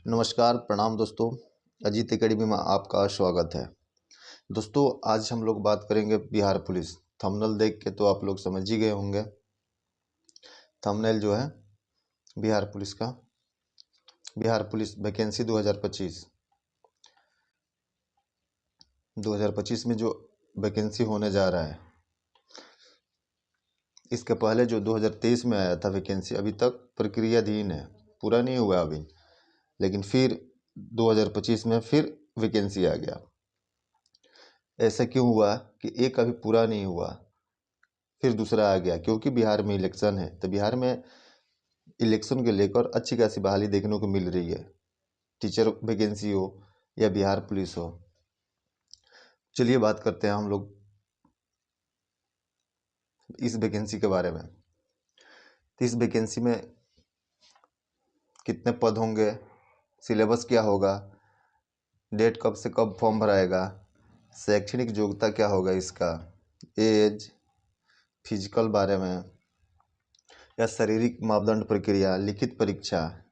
नमस्कार, प्रणाम दोस्तों। अजीत एकेडमी में आपका स्वागत है। दोस्तों, आज हम लोग बात करेंगे बिहार पुलिस। थंबनेल देख के तो आप लोग समझ ही गए होंगे। थंबनेल जो है बिहार पुलिस का, बिहार पुलिस वैकेंसी 2025 में जो वैकेंसी होने जा रहा है, इसके पहले जो 2023 में आया था वैकेंसी, अभी तक प्रक्रियाधीन है, पूरा नहीं हुआ अभी। लेकिन फिर 2025 में फिर वैकेंसी आ गया। ऐसा क्यों हुआ कि एक अभी पूरा नहीं हुआ फिर दूसरा आ गया? क्योंकि बिहार में इलेक्शन है, तो बिहार में इलेक्शन को लेकर अच्छी खासी बहाली देखने को मिल रही है, टीचर वैकेंसी हो या बिहार पुलिस हो। चलिए बात करते हैं हम लोग इस वैकेंसी के बारे में। तो इस वैकेंसी में कितने पद होंगे, सिलेबस क्या होगा, डेट कब से कब फॉर्म भराएगा, शैक्षणिक योग्यता क्या होगा इसका, एज, फिजिकल बारे में या शारीरिक मापदंड प्रक्रिया, लिखित परीक्षा,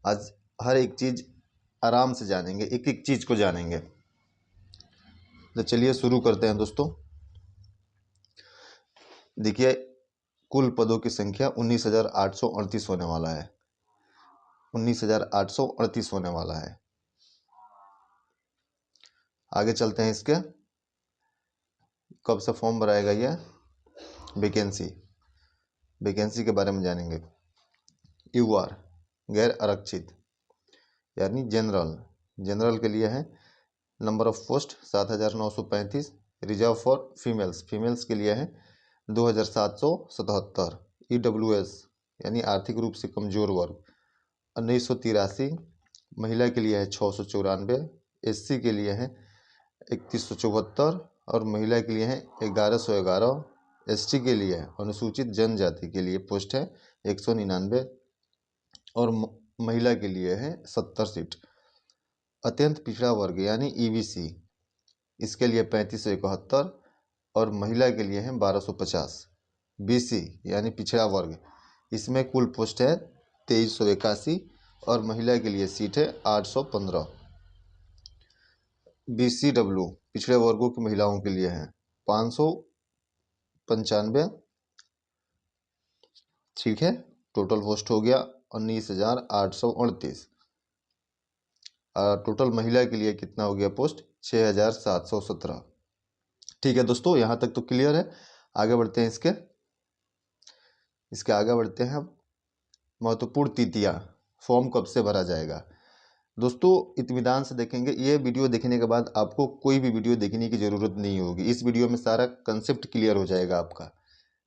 आज हर एक चीज़ आराम से जानेंगे, एक एक चीज़ को जानेंगे। तो चलिए शुरू करते हैं दोस्तों। देखिए, कुल पदों की संख्या 19,838 होने वाला है। 19,838 होने वाला है। आगे चलते हैं, इसके कब से फॉर्म भराएगा ये वैकेंसी के बारे में जानेंगे। यूआर गैर आरक्षित यानी जनरल के लिए है number of post 7,935। Reserve for females के लिए है 2,777। ईडब्ल्यूएस यानी आर्थिक रूप से कमजोर वर्ग 1983। महिला के लिए है 694। एससी के लिए है 3174 और महिला के लिए है 1111। एसटी के लिए अनुसूचित जनजाति के लिए पोस्ट है 199 और महिला के लिए है 70 सीट। अत्यंत पिछड़ा वर्ग यानी ईबीसी, इसके लिए 3571 और महिला के लिए है 1250। बीसी यानी पिछड़ा वर्ग, इसमें कुल पोस्ट है 2381 और महिला के लिए सीट है 815। बीसीडब्ल्यू पिछड़े वर्गों की महिलाओं के लिए है 595। ठीक है, टोटल पोस्ट हो गया 19,838। टोटल महिला के लिए कितना हो गया पोस्ट? 6,717। ठीक है दोस्तों, यहाँ तक तो क्लियर है। आगे बढ़ते हैं, इसके आगे बढ़ते हैं हम। महत्वपूर्ण तिथियाँ, फॉर्म कब से भरा जाएगा। दोस्तों, इत्मीनान से देखेंगे। ये वीडियो देखने के बाद आपको कोई भी वीडियो देखने की ज़रूरत नहीं होगी। इस वीडियो में सारा कंसेप्ट क्लियर हो जाएगा आपका।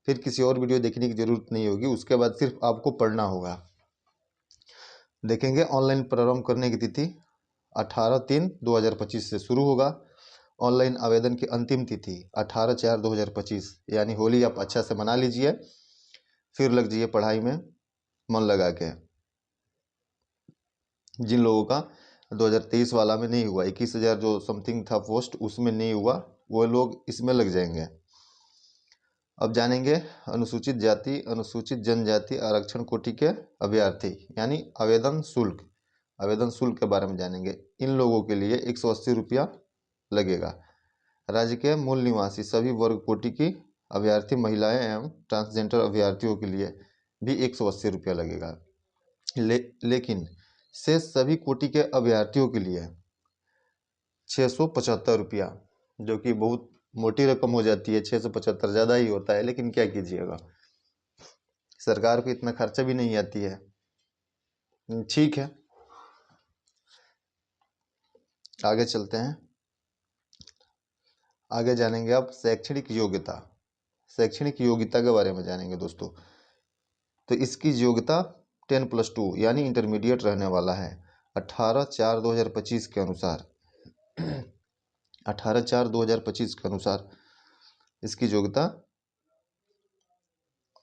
फिर किसी और वीडियो देखने की ज़रूरत नहीं होगी। उसके बाद सिर्फ आपको पढ़ना होगा। देखेंगे, ऑनलाइन प्रारंभ करने की तिथि 18/3/2025 से शुरू होगा। ऑनलाइन आवेदन की अंतिम तिथि 18/4/2025, यानी होली आप अच्छा से मना लीजिए, फिर लग जाइए पढ़ाई में मन लगा के। जिन लोगों का 2023 वाला में नहीं हुआ, 21,000 जो समथिंग था पोस्ट, उसमें नहीं हुआ, वो लोग इसमें लग जाएंगे। अब जानेंगे अनुसूचित जाति, अनुसूचित जनजाति, आरक्षण कोटि के अभ्यर्थी यानी आवेदन शुल्क के बारे में जानेंगे। इन लोगों के लिए 180 रुपया लगेगा। राज्य के मूल निवासी सभी वर्ग कोटि की अभ्यर्थी महिलाएं एवं ट्रांसजेंडर अभ्यर्थियों के लिए भी 180 रुपया लगेगा। लेकिन शेष सभी कोटि के अभ्यर्थियों के लिए 675 रुपया, जो कि बहुत मोटी रकम हो जाती है। 675 ज़्यादा ही होता है, लेकिन क्या कीजिएगा, सरकार को इतना खर्चा भी नहीं आती है। ठीक है, आगे चलते हैं। आगे जानेंगे आप शैक्षणिक योग्यता के बारे में जानेंगे दोस्तों। तो इसकी योग्यता 10+2 यानी इंटरमीडिएट रहने वाला है। 18/4/2025 के अनुसार 18/4/2025 के अनुसार इसकी योग्यता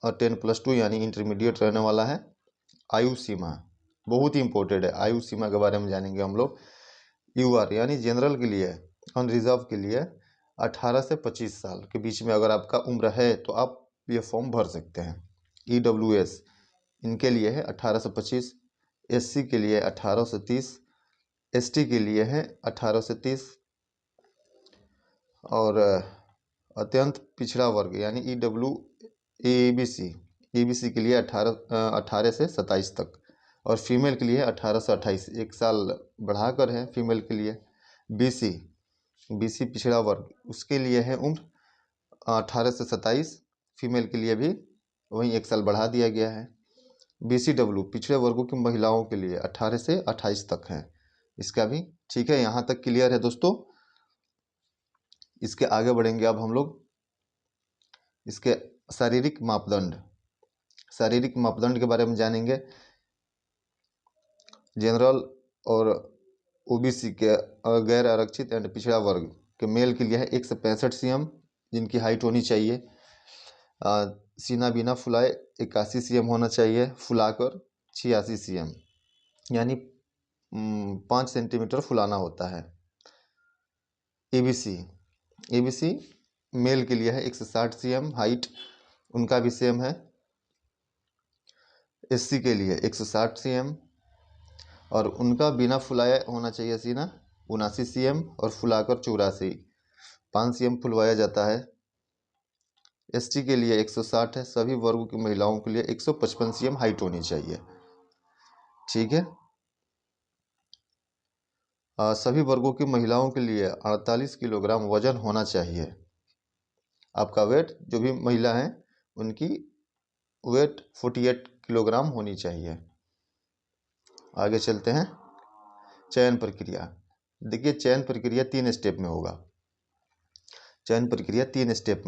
और 10+2 यानी इंटरमीडिएट रहने वाला है। आयु सीमा बहुत ही इंपॉर्टेंट है, आयु सीमा के बारे में जानेंगे हम लोग। यूआर यानी जनरल के लिए, अनरिजर्व के लिए 18 से 25 साल के बीच में अगर आपका उम्र है तो आप ये फॉर्म भर सकते हैं। ईडब्ल्यूएस इनके लिए है 18 से 25। SC के लिए 18 से 30, ST के लिए है 18 से 30 और अत्यंत पिछड़ा वर्ग यानी EBC के लिए 18 से 27 तक और फीमेल के लिए 18 से 28, 1 साल बढ़ाकर है फीमेल के लिए। BC पिछड़ा वर्ग, उसके लिए है उम्र 18 से 27, फीमेल के लिए भी वहीं 1 साल बढ़ा दिया गया है। BCW पिछड़े वर्गों की महिलाओं के लिए 18 से 28 तक है, इसका भी ठीक है। यहाँ तक क्लियर है दोस्तों। इसके आगे बढ़ेंगे अब हम लोग इसके शारीरिक मापदंड के बारे में जानेंगे। जनरल और OBC के गैर आरक्षित एंड पिछड़ा वर्ग के मेल के लिए है 165 cm जिनकी हाइट होनी चाहिए। सीना बिना फुलाए 81 cm होना चाहिए, फुलाकर 86 cm यानी 5 सेंटीमीटर फुलाना होता है। ABC मेल के लिए है 160 cm हाइट, उनका भी सेम है। SC के लिए 160 cm और उनका बिना फुलाए होना चाहिए सीना 79 cm और फुलाकर 84, 5 cm फुलवाया जाता है। ST के लिए 160 है। सभी वर्गों की महिलाओं के लिए 155 cm हाइट होनी चाहिए, ठीक है। सभी वर्गों की महिलाओं के लिए 48 किलोग्राम वजन होना चाहिए। आपका वेट, जो भी महिला है उनकी वेट 48 किलोग्राम होनी चाहिए। आगे चलते हैं। चयन प्रक्रिया, देखिए चयन प्रक्रिया 3 स्टेप में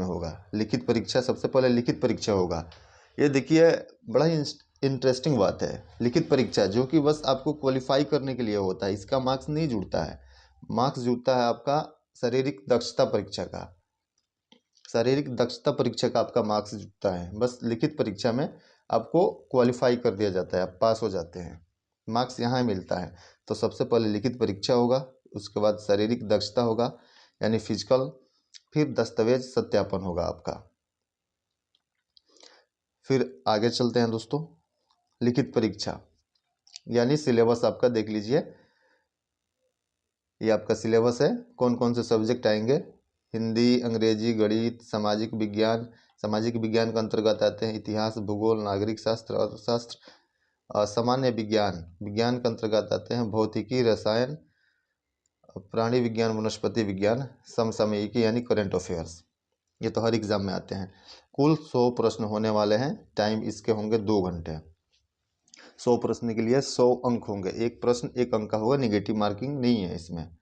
होगा। लिखित परीक्षा, सबसे पहले लिखित परीक्षा होगा। ये देखिए बड़ा ही इंटरेस्टिंग बात है। लिखित परीक्षा जो कि बस आपको क्वालिफाई करने के लिए होता है, इसका मार्क्स नहीं जुड़ता है। मार्क्स जुड़ता है आपका शारीरिक दक्षता परीक्षा का। आपका मार्क्स जुड़ता है। बस लिखित परीक्षा में आपको क्वालिफाई कर दिया जाता है, आप पास हो जाते हैं, मार्क्स यहाँ मिलता है। तो सबसे पहले लिखित परीक्षा होगा, उसके बाद शारीरिक दक्षता होगा यानी फिजिकल, फिर दस्तावेज सत्यापन होगा आपका। फिर आगे चलते हैं दोस्तों। लिखित परीक्षा यानी सिलेबस आपका देख लीजिए, ये आपका सिलेबस है। कौन कौन से सब्जेक्ट आएंगे, हिंदी, अंग्रेजी, गणित, सामाजिक विज्ञान के अंतर्गत आते हैं इतिहास, भूगोल, नागरिक शास्त्र, अर्थशास्त्र, सामान्य विज्ञान के अंतर्गत आते हैं भौतिकी, रसायन, प्राणी विज्ञान, वनस्पति विज्ञान, समसामयिकी यानी करंट अफेयर्स। ये तो हर एग्जाम में आते हैं। कुल 100 प्रश्न होने वाले हैं। टाइम इसके होंगे 2 घंटे। 100 प्रश्न के लिए 100 अंक होंगे। एक प्रश्न 1 अंक का होगा, निगेटिव मार्किंग नहीं है इसमें,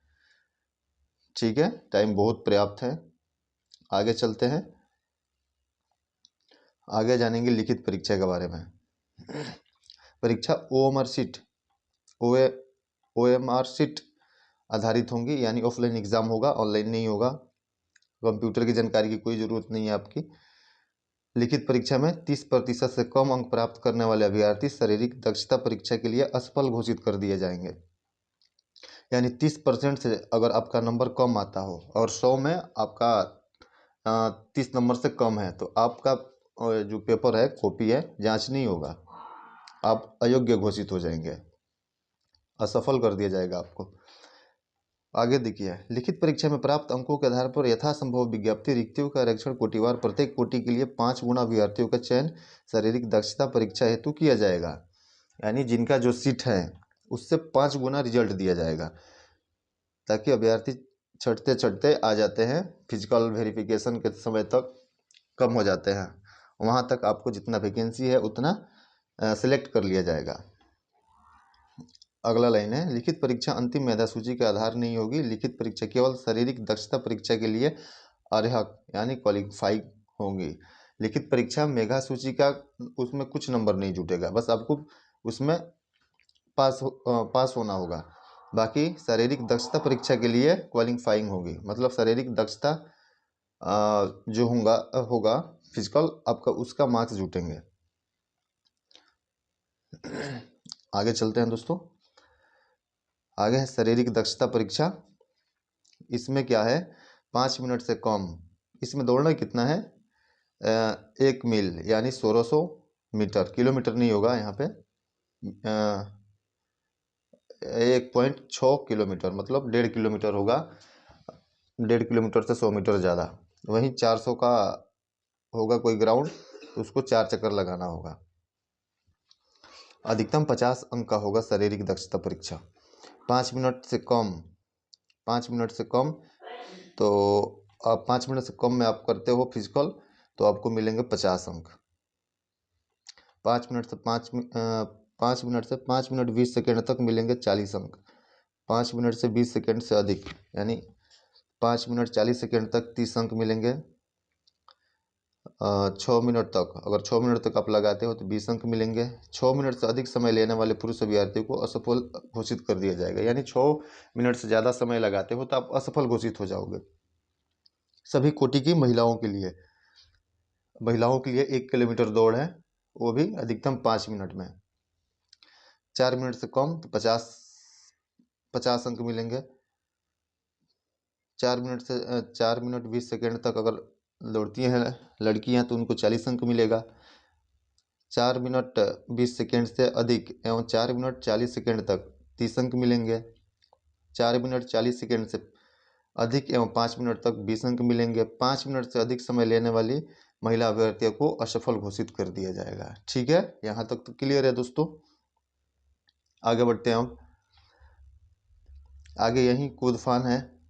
ठीक है। टाइम बहुत पर्याप्त है। आगे चलते हैं, आगे जानेंगे लिखित परीक्षा के बारे में। परीक्षा OMR शीट आधारित होंगी यानी ऑफलाइन एग्जाम होगा, ऑनलाइन नहीं होगा। कंप्यूटर की जानकारी की कोई ज़रूरत नहीं है आपकी। लिखित परीक्षा में 30% से कम अंक प्राप्त करने वाले अभ्यर्थी शारीरिक दक्षता परीक्षा के लिए असफल घोषित कर दिए जाएंगे। यानी 30% से अगर आपका नंबर कम आता हो और 100 में आपका 30 नंबर से कम है तो आपका जो पेपर है, कॉपी है, जांच नहीं होगा, आप अयोग्य घोषित हो जाएंगे, असफल कर दिया जाएगा आपको। आगे देखिए, लिखित परीक्षा में प्राप्त अंकों के आधार पर यथासंभव विज्ञप्ति रिक्तियों का आरक्षण कोटिवार प्रत्येक कोटि के लिए 5 गुना अभ्यर्थियों का चयन शारीरिक दक्षता परीक्षा हेतु किया जाएगा। यानी जिनका जो सीट है उससे 5 गुना रिजल्ट दिया जाएगा, ताकि अभ्यर्थी चढ़ते आ जाते हैं, फिजिकल वेरिफिकेशन के समय तक कम हो जाते हैं, वहाँ तक आपको जितना वैकेंसी है उतना सिलेक्ट कर लिया जाएगा। अगला लाइन है, लिखित परीक्षा अंतिम मेधा सूची के आधार नहीं होगी। लिखित परीक्षा केवल शारीरिक दक्षता परीक्षा के लिए अर्हक यानी क्वालिफाई होंगी। लिखित परीक्षा मेधा सूची का उसमें कुछ नंबर नहीं जुटेगा, बस आपको उसमें पास होना होगा। बाकी शारीरिक दक्षता परीक्षा के लिए क्वालिफाइंग होगी, मतलब शारीरिक दक्षता जो होगा फिजिकल आपका, उसका मार्क्स जुटेंगे। आगे चलते हैं दोस्तों। आगे है शारीरिक दक्षता परीक्षा। इसमें क्या है, 5 मिनट से कम, इसमें दौड़ना कितना है, 1 मील यानी 1600 मीटर, किलोमीटर नहीं होगा यहाँ पे, 1.6 किलोमीटर, मतलब 1.5 किलोमीटर होगा, 1.5 किलोमीटर से 100 मीटर ज़्यादा। वहीं 400 का होगा कोई ग्राउंड, तो उसको 4 चक्कर लगाना होगा। अधिकतम 50 अंक का होगा शारीरिक दक्षता परीक्षा। 5 मिनट से कम, 5 मिनट से कम, तो आप 5 मिनट से कम में आप करते हो फिजिकल तो आपको मिलेंगे 50 अंक। 5 मिनट से 5 मिनट 20 सेकेंड तक मिलेंगे 40 अंक। 5 मिनट से 20 सेकेंड से अधिक, यानी 5 मिनट 40 सेकेंड तक 30 अंक मिलेंगे। 6 मिनट तक, अगर 6 मिनट तक आप लगाते हो तो 20 अंक मिलेंगे। 6 मिनट से अधिक समय लेने वाले पुरुष अभ्यर्थियों को असफल घोषित कर दिया जाएगा, यानी 6 मिनट से ज़्यादा समय लगाते हो तो आप असफल घोषित हो जाओगे। सभी कोटि की महिलाओं के लिए 1 किलोमीटर दौड़ है, वो भी अधिकतम 5 मिनट में। 4 मिनट से कम तो 50 अंक मिलेंगे। 4 मिनट 20 सेकेंड तक अगर दौड़ती हैं लड़कियां तो उनको 40 अंक मिलेगा। 4 मिनट 20 सेकेंड से अधिक एवं 4 मिनट 40 सेकेंड तक 30 अंक मिलेंगे। 4 मिनट 40 सेकेंड से अधिक एवं 5 मिनट तक 20 अंक मिलेंगे। 5 मिनट से अधिक समय लेने वाली महिला अभ्यर्थियों को असफल घोषित कर दिया जाएगा। ठीक है, यहाँ तक तो क्लियर है दोस्तों। आगे बढ़ते हैं हम। आगे यही कूदफान है,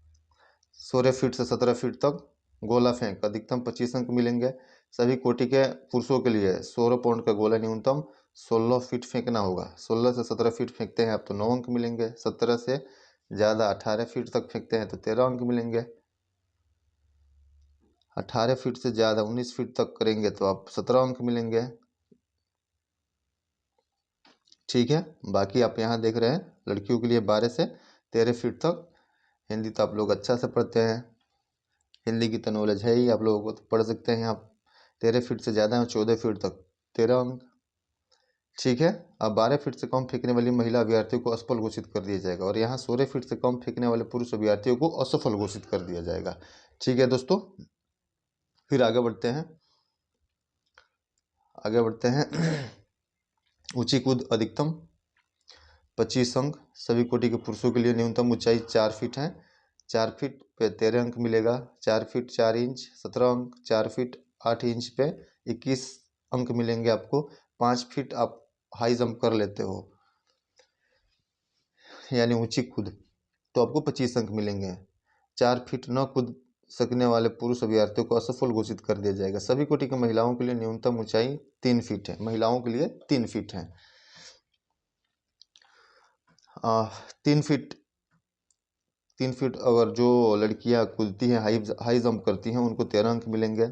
16 फीट से 17 फीट तक गोला फेंक, अधिकतम 25 अंक मिलेंगे। सभी कोटि के पुरुषों के लिए 16 पाउंड का गोला न्यूनतम 16 फीट फेंकना होगा। 16 से 17 फीट फेंकते हैं आप तो 9 अंक मिलेंगे। 17 से ज़्यादा 18 फीट तक फेंकते हैं तो 13 अंक मिलेंगे। 18 फीट से ज़्यादा 19 फीट तक करेंगे तो आप 17 अंक मिलेंगे। ठीक है, बाकी आप यहाँ देख रहे हैं लड़कियों के लिए 12 से 13 फीट तक। हिंदी तो आप लोग अच्छा से पढ़ते हैं, हिंदी की तो नॉलेज है ही आप लोगों को, तो पढ़ सकते हैं आप। 13 फीट से ज़्यादा है 14 फीट तक 13 अंक। ठीक है, अब 12 फीट से कम फेंकने वाली महिला अभ्यर्थियों को असफल घोषित कर दिया जाएगा, और यहाँ 16 फीट से कम फेंकने वाले पुरुष अभ्यर्थियों को असफल घोषित कर दिया जाएगा। ठीक है दोस्तों, फिर आगे बढ़ते हैं। ऊंची कूद अधिकतम 25 अंक। सभी कोटि के पुरुषों के लिए न्यूनतम ऊंचाई 4 फीट है। 4 फीट पे 13 अंक मिलेगा। 4 फीट 4 इंच 17 अंक। 4 फीट 8 इंच पे 21 अंक मिलेंगे आपको। 5 फीट आप हाई जंप कर लेते हो, यानी ऊंची कूद, तो आपको 25 अंक मिलेंगे। 4 फीट न कूद सकने वाले पुरुष अभ्यर्थियों को असफल घोषित कर दिया जाएगा। सभी कोटि की महिलाओं के लिए न्यूनतम ऊंचाई 3 फीट है। महिलाओं के लिए 3 फीट है। 3 फीट अगर जो लड़कियां कूदती हैं, हाई जंप करती हैं, उनको 13 अंक मिलेंगे।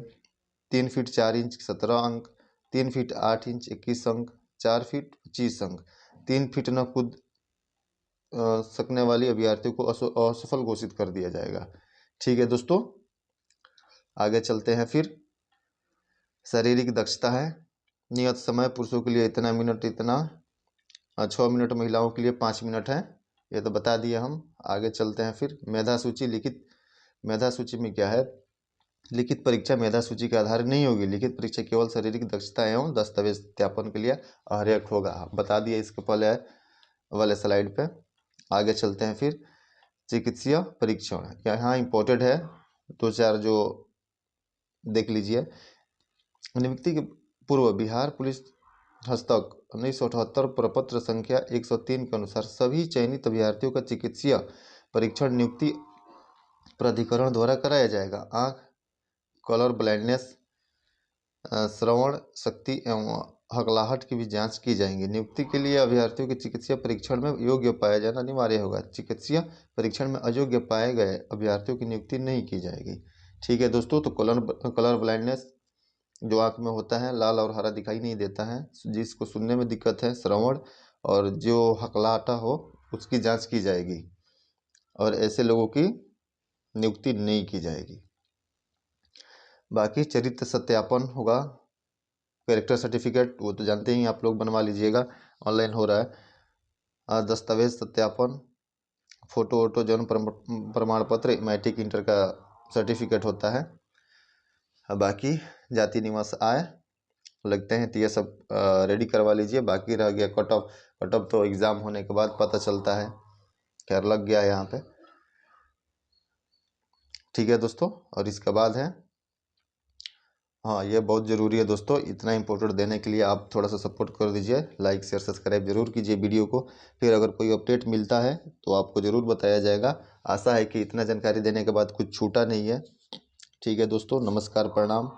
3 फीट 4 इंच 17 अंक। 3 फीट 8 इंच 21 अंक। 4 फीट 25 अंक। 3 फीट न कूद सकने वाली अभ्यर्थियों को असफल घोषित कर दिया जाएगा। ठीक है दोस्तों, आगे चलते हैं। फिर शारीरिक दक्षता है। नियत समय पुरुषों के लिए इतना मिनट, इतना 6 मिनट, महिलाओं के लिए 5 मिनट है, ये तो बता दिए हम। आगे चलते हैं। फिर मेधा सूची। लिखित मेधा सूची में क्या है? लिखित परीक्षा मेधा सूची के आधार नहीं होगी। लिखित परीक्षा केवल शारीरिक दक्षता एवं दस्तावेज सत्यापन के लिए अहर्यक होगा, बता दिया इसके पहले वाले स्लाइड पे। आगे चलते हैं। फिर चिकित्सीय परीक्षण यहाँ इम्पोर्टेंट है, 2-4 जो देख लीजिए। नियुक्ति के पूर्व बिहार पुलिस हस्तक 1978 प्रपत्र संख्या 103 के अनुसार सभी चयनित अभ्यर्थियों का चिकित्सीय परीक्षण नियुक्ति प्राधिकरण द्वारा कराया जाएगा। आँख, कलर ब्लाइंडनेस, श्रवण शक्ति एवं हकलाहट की भी जांच की जाएंगी। नियुक्ति के लिए अभ्यर्थियों के चिकित्सीय परीक्षण में योग्य पाया जाना अनिवार्य होगा। चिकित्सीय परीक्षण में अयोग्य पाए गए अभ्यर्थियों की नियुक्ति नहीं की जाएगी। ठीक है दोस्तों, तो कलर ब्लाइंडनेस जो आँख में होता है, लाल और हरा दिखाई नहीं देता है, जिसको सुनने में दिक्कत है, श्रवण, और जो हकलाहटा हो उसकी जांच की जाएगी, और ऐसे लोगों की नियुक्ति नहीं की जाएगी। बाकी चरित्र सत्यापन होगा, कैरेक्टर सर्टिफिकेट वो तो जानते ही आप लोग, बनवा लीजिएगा, ऑनलाइन हो रहा है। दस्तावेज सत्यापन, फोटो वोटो, जन्म प्रमाण पत्र, मैट्रिक इंटर का सर्टिफिकेट होता है। बाकी जाति निवास आय लगते हैं तो ये सब रेडी करवा लीजिए। बाकी रह गया कट कट ऑफ तो एग्ज़ाम होने के बाद पता चलता है। खैर लग गया है यहाँ पे, ठीक है दोस्तों। और इसके बाद है, हाँ ये बहुत ज़रूरी है दोस्तों, इतना इंपॉर्टेंट देने के लिए आप थोड़ा सा सपोर्ट कर दीजिए, लाइक शेयर सब्सक्राइब जरूर कीजिए वीडियो को। फिर अगर कोई अपडेट मिलता है तो आपको ज़रूर बताया जाएगा। आशा है कि इतना जानकारी देने के बाद कुछ छूटा नहीं है। ठीक है दोस्तों, नमस्कार, प्रणाम।